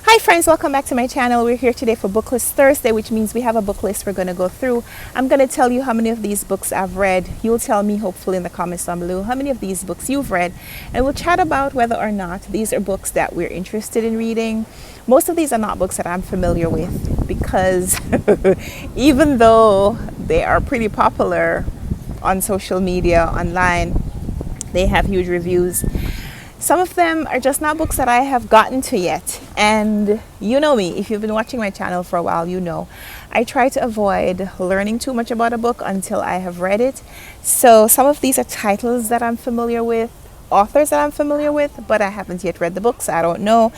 Hi friends, welcome back to my channel. We're here today for Booklist Thursday, which means we have a book list we're going to go through. I'm going to tell you how many of these books I've read. You'll tell me hopefully in the comments down below how many of these books you've read, and we'll chat about whether or not these are books that we're interested in reading. Most of these are not books that I'm familiar with because even though they are pretty popular on social media, online, they have huge reviews. Some of them are just not books that I have gotten to yet. And you know me, if you've been watching my channel for a while, you know I try to avoid learning too much about a book until I have read it. So some of these are titles that I'm familiar with, authors that I'm familiar with, but I haven't yet read the books. I don't know.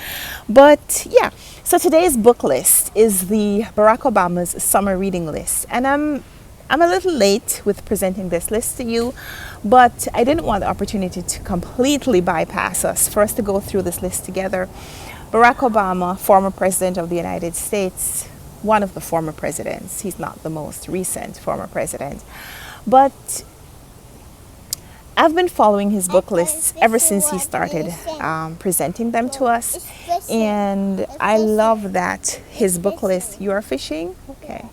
But yeah, so today's book list is the Barack Obama's summer reading list. And I'm a little late with presenting this list to you, but I didn't want the opportunity to completely bypass us for us to go through this list together. Barack Obama, former president of the United States, one of the former presidents. He's not the most recent former president, but I've been following his book lists ever since he started presenting them to us, and I love that his book list, you're fishing? Okay.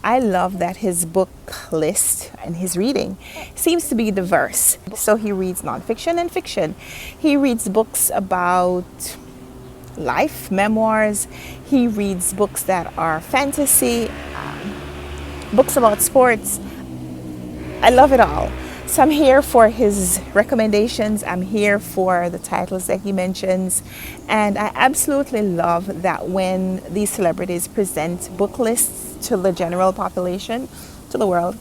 I love that his book list and his reading seems to be diverse. So he reads nonfiction and fiction. He reads books about life, memoirs. He reads books that are fantasy, books about sports. I love it all. So I'm here for his recommendations. I'm here for the titles that he mentions. And I absolutely love that when these celebrities present book lists to the general population, to the world,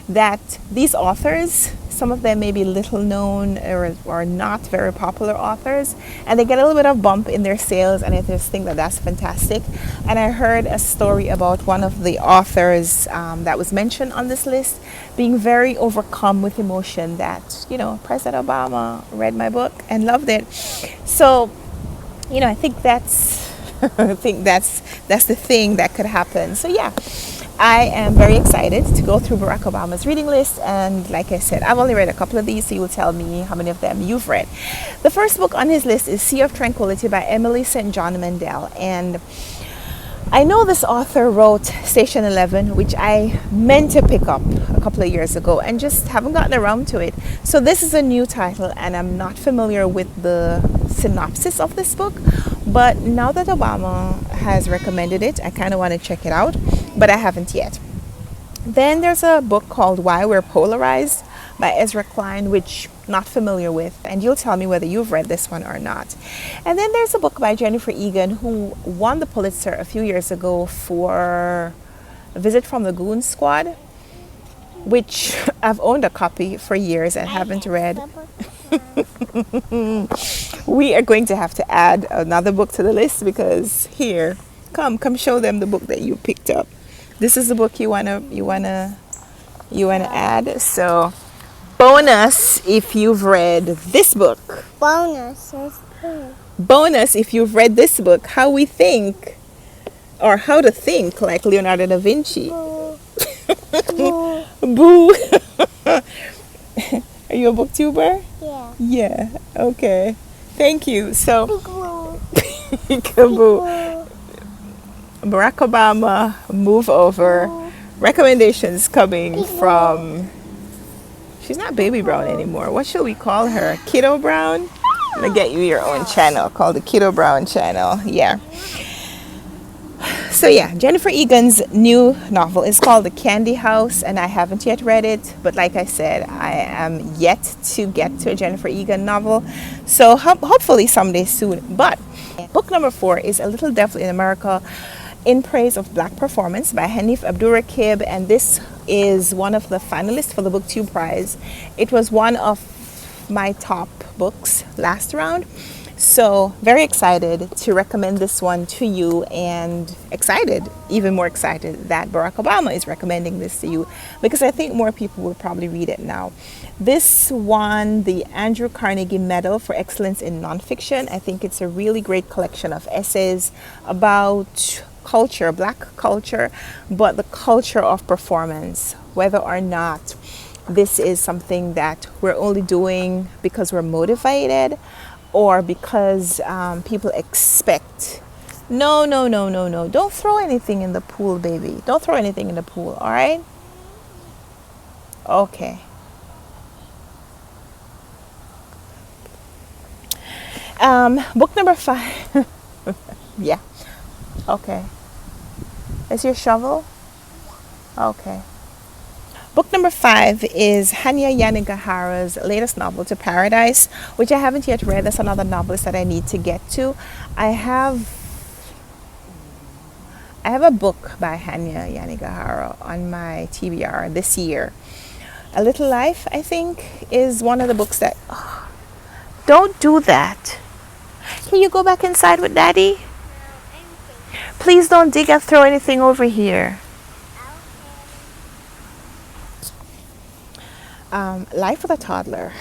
that these authors, some of them may be little known or not very popular authors, and they get a little bit of bump in their sales, and I just think that that's fantastic. And I heard a story about one of the authors that was mentioned on this list being very overcome with emotion that, you know, President Obama read my book and loved it. So, you know, I think that's that's the thing that could happen. So yeah, I am very excited to go through Barack Obama's reading list, and like I said, I've only read a couple of these, so you will tell me how many of them you've read. The first book on his list is Sea of Tranquility by Emily St. John Mendel, and I know this author wrote Station 11, which I meant to pick up a couple of years ago and just haven't gotten around to it. So this is a new title, and I'm not familiar with the synopsis of this book, but now that Obama has recommended it, I kind of want to check it out, but I haven't yet. Then there's a book called Why We're Polarized by Ezra Klein, which I'm not familiar with, and you'll tell me whether you've read this one or not. And then there's a book by Jennifer Egan, who won the Pulitzer a few years ago for A Visit from the Goon Squad, which I've owned a copy for years and haven't read. We are going to have to add another book to the list, because here, come show them the book that you picked up. This is the book you wanna add. So bonus if you've read this book. Bonus if you've read this book. How we think, or how to think like Leonardo da Vinci. Boo. Boo. Are you a booktuber? Yeah. Yeah. Okay. Thank you. So, Peekaboo. Barack Obama, move over. Recommendations coming from. She's not Baby Brown anymore. What should we call her? Kiddo Brown? I'm gonna get you your own channel called the Kiddo Brown channel. Yeah. So yeah, Jennifer Egan's new novel is called The Candy House, and I haven't yet read it, but like I said, I am yet to get to a Jennifer Egan novel, so hopefully someday soon. But book number 4 is A Little Devil in America, In Praise of Black Performance by Hanif Abdurraqib, and this is one of the finalists for the BookTube Prize. It was one of my top books last round. So very excited to recommend this one to you, and even more excited that Barack Obama is recommending this to you, because I think more people will probably read it now. This won the Andrew Carnegie Medal for Excellence in Nonfiction. I think it's a really great collection of essays about culture, black culture, but the culture of performance, whether or not this is something that we're only doing because we're motivated, or because people expect No, no, no, no, no. Don't throw anything in the pool, baby. Don't throw anything in the pool, all right? Okay. Book number 5. Yeah. Okay. Is your shovel? Okay. Book number 5 is Hanya Yanagihara's latest novel, To Paradise, which I haven't yet read. That's another novelist that I need to get to. I have a book by Hanya Yanagihara on my TBR this year. A Little Life, I think, is one of the books that... Oh, don't do that. Can you go back inside with Daddy? Please don't dig and throw anything over here. Life with a Toddler.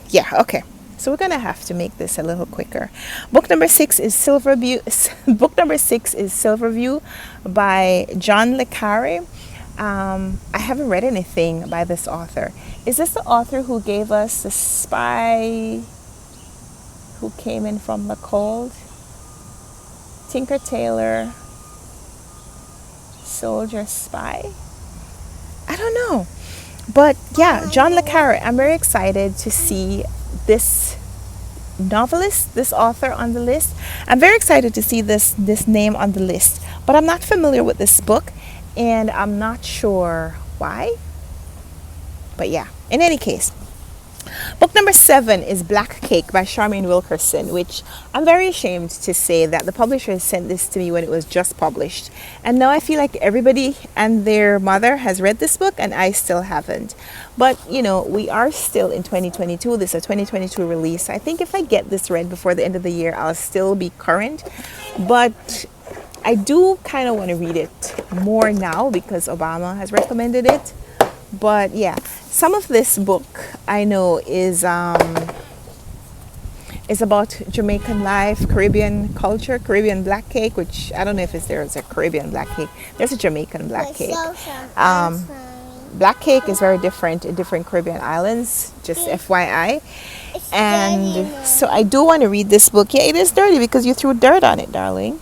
Yeah, okay. So we're gonna have to make this a little quicker. Book number 6 is Silverview. Book number 6 is Silverview by John le Carre. I haven't read anything by this author. Is this the author who gave us The Spy Who Came in from the Cold? Tinker Tailor Soldier Spy? I don't know. But yeah, John le Carre. I'm very excited to see this novelist, this author on the list. I'm very excited to see this name on the list. But I'm not familiar with this book, and I'm not sure why. But yeah, in any case, book number 7 is Black Cake by Charmaine Wilkerson, which I'm very ashamed to say that the publisher sent this to me when it was just published. And now I feel like everybody and their mother has read this book and I still haven't. But, you know, we are still in 2022. This is a 2022 release. I think if I get this read before the end of the year, I'll still be current. But I do kind of want to read it more now because Obama has recommended it. But yeah, some of this book I know is about Jamaican life, Caribbean culture, Caribbean black cake, which I don't know if there's a Caribbean black cake. There's a Jamaican black cake. Black cake is very different in different Caribbean islands, just FYI. And so I do want to read this book. Yeah, it is dirty because you threw dirt on it, darling.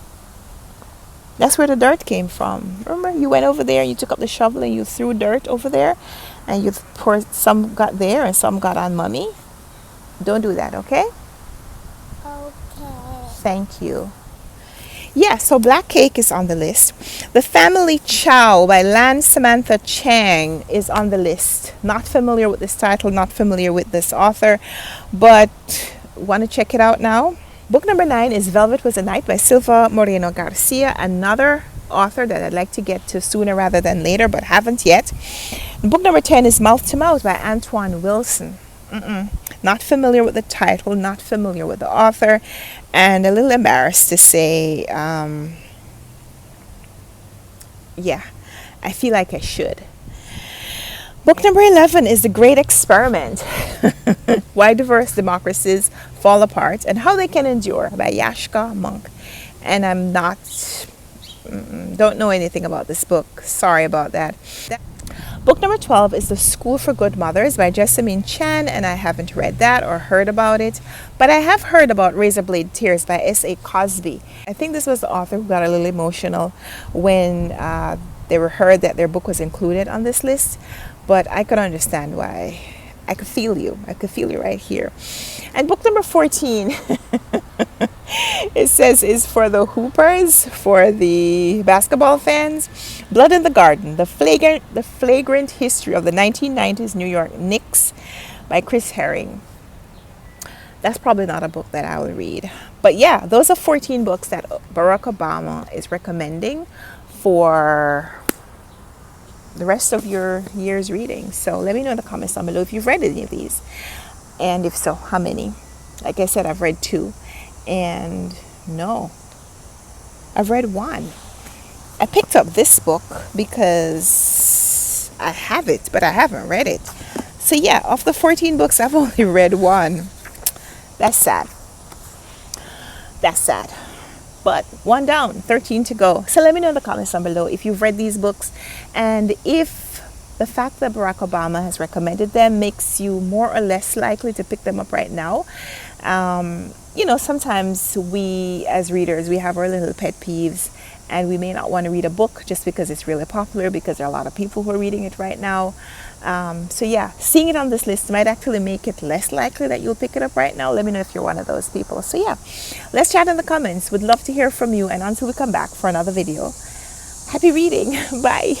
That's where the dirt came from. Remember, you went over there and you took up the shovel and you threw dirt over there and you poured, some got there and some got on Mommy. Don't do that, okay? Okay. Thank you. Yeah, so Black Cake is on the list. The Family Chow by Lan Samantha Chang is on the list. Not familiar with this title, not familiar with this author, but want to check it out now. Book number 9 is Velvet Was a Night by Silva Moreno Garcia, another author that I'd like to get to sooner rather than later, but haven't yet. Book number 10 is Mouth to Mouth by Antoine Wilson. Not familiar with the title, not familiar with the author, and a little embarrassed to say, yeah, I feel like I should. Book number 11 is The Great Experiment, Why Diverse Democracies Fall Apart and How They Can Endure by Yashka Monk. And I'm don't know anything about this book. Sorry about that. Book number 12 is The School for Good Mothers by Jessamine Chan, and I haven't read that or heard about it, but I have heard about Razorblade Tears by S.A. Cosby. I think this was the author who got a little emotional when they were heard that their book was included on this list, but I could understand why. I could feel you. I could feel you right here. And book number 14, it says, is for the Hoopers, for the basketball fans. Blood in the Garden, the flagrant history of the 1990s New York Knicks by Chris Herring. That's probably not a book that I will read. But yeah, those are 14 books that Barack Obama is recommending for the rest of your year's reading. So let me know in the comments down below if you've read any of these. And if so, how many? Like I said, I've read 2. And no, I've read 1. I picked up this book because I have it, but I haven't read it. So yeah, of the 14 books, I've only read 1. That's sad. That's sad. But 1 down, 13 to go. So let me know in the comments down below if you've read these books and if the fact that Barack Obama has recommended them makes you more or less likely to pick them up right now. You know, sometimes we as readers, we have our little pet peeves, and we may not want to read a book just because it's really popular, because there are a lot of people who are reading it right now. So yeah, seeing it on this list might actually make it less likely that you'll pick it up right now. Let me know if you're one of those people. So yeah, let's chat in the comments. Would love to hear from you. And until we come back for another video, happy reading. Bye.